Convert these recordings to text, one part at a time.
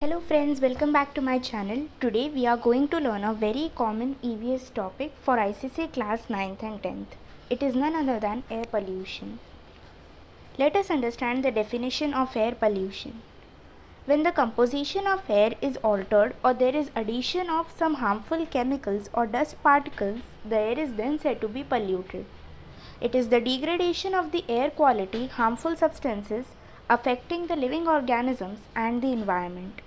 Hello friends, welcome back to my channel. Today we are going to learn a very common EVS topic for ICSE class 9th and 10th. It is none other than air pollution. Let us understand the definition of air pollution. When the composition of air is altered or there is addition of some harmful chemicals or dust particles, the air is then said to be polluted. It is the degradation of the air quality, harmful substances affecting the living organisms and the environment.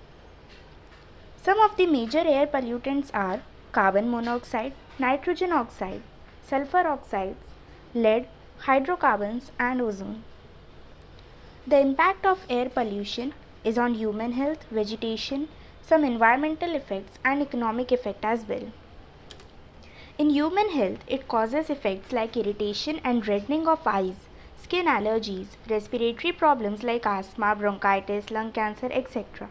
Some of the major air pollutants are carbon monoxide, nitrogen oxide, sulfur oxides, lead, hydrocarbons, and ozone. The impact of air pollution is on human health, vegetation, some environmental effects, and economic effect as well. In human health, it causes effects like irritation and reddening of eyes, skin allergies, respiratory problems like asthma, bronchitis, lung cancer, etc.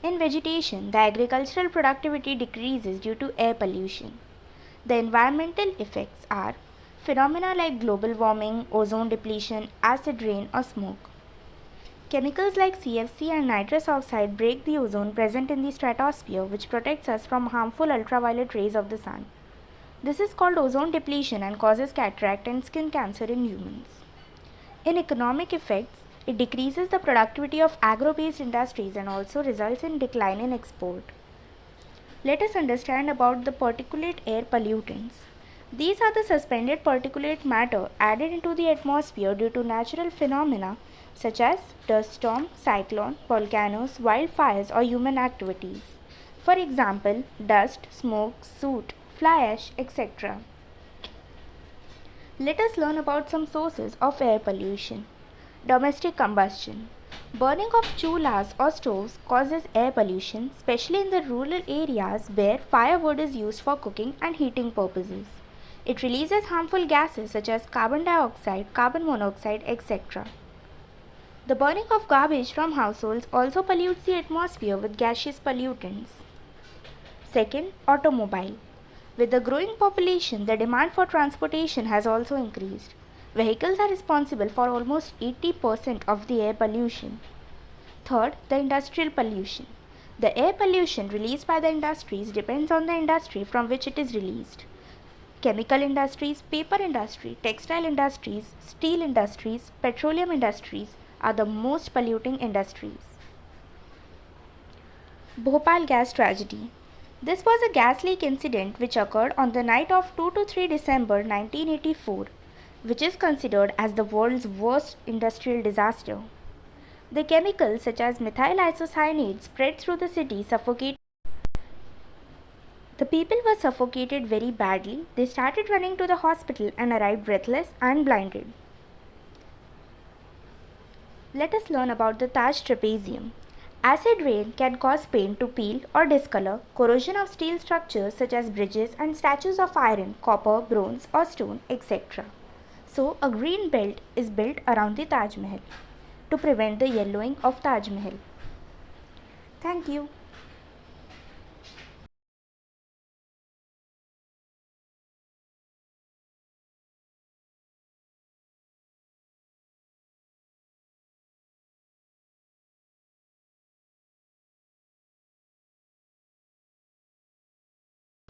In vegetation, the agricultural productivity decreases due to air pollution. The environmental effects are phenomena like global warming, ozone depletion, acid rain, or smoke. Chemicals like CFC and nitrous oxide break the ozone present in the stratosphere, which protects us from harmful ultraviolet rays of the sun. This is called ozone depletion and causes cataract and skin cancer in humans. In economic effects, it decreases the productivity of agro-based industries and also results in decline in export. Let us understand about the particulate air pollutants. These are the suspended particulate matter added into the atmosphere due to natural phenomena such as dust storm, cyclone, volcanoes, wildfires, or human activities. For example, dust, smoke, soot, fly ash, etc. Let us learn about some sources of air pollution. Domestic combustion. Burning of chulhas or stoves causes air pollution, especially in the rural areas where firewood is used for cooking and heating purposes. It releases harmful gases such as carbon dioxide, carbon monoxide, etc. The burning of garbage from households also pollutes the atmosphere with gaseous pollutants. Second, automobile. With the growing population, the demand for transportation has also increased. Vehicles are responsible for almost 80% of the air pollution. Third, the industrial pollution. The air pollution released by the industries depends on the industry from which it is released. Chemical industries, paper industry, textile industries, steel industries, petroleum industries are the most polluting industries. Bhopal gas tragedy. This was a gas leak incident which occurred on the night of 2 to 3 December 1984. Which is considered as the world's worst industrial disaster. The chemicals such as methyl isocyanate spread through the city, suffocating. The people were suffocated very badly. They started running to the hospital and arrived breathless and blinded. Let us learn about the Taj trapezium. Acid rain can cause paint to peel or discolor, corrosion of steel structures such as bridges and statues of iron, copper, bronze or stone, etc. So, a green belt is built around the Taj Mahal to prevent the yellowing of Taj Mahal. Thank you.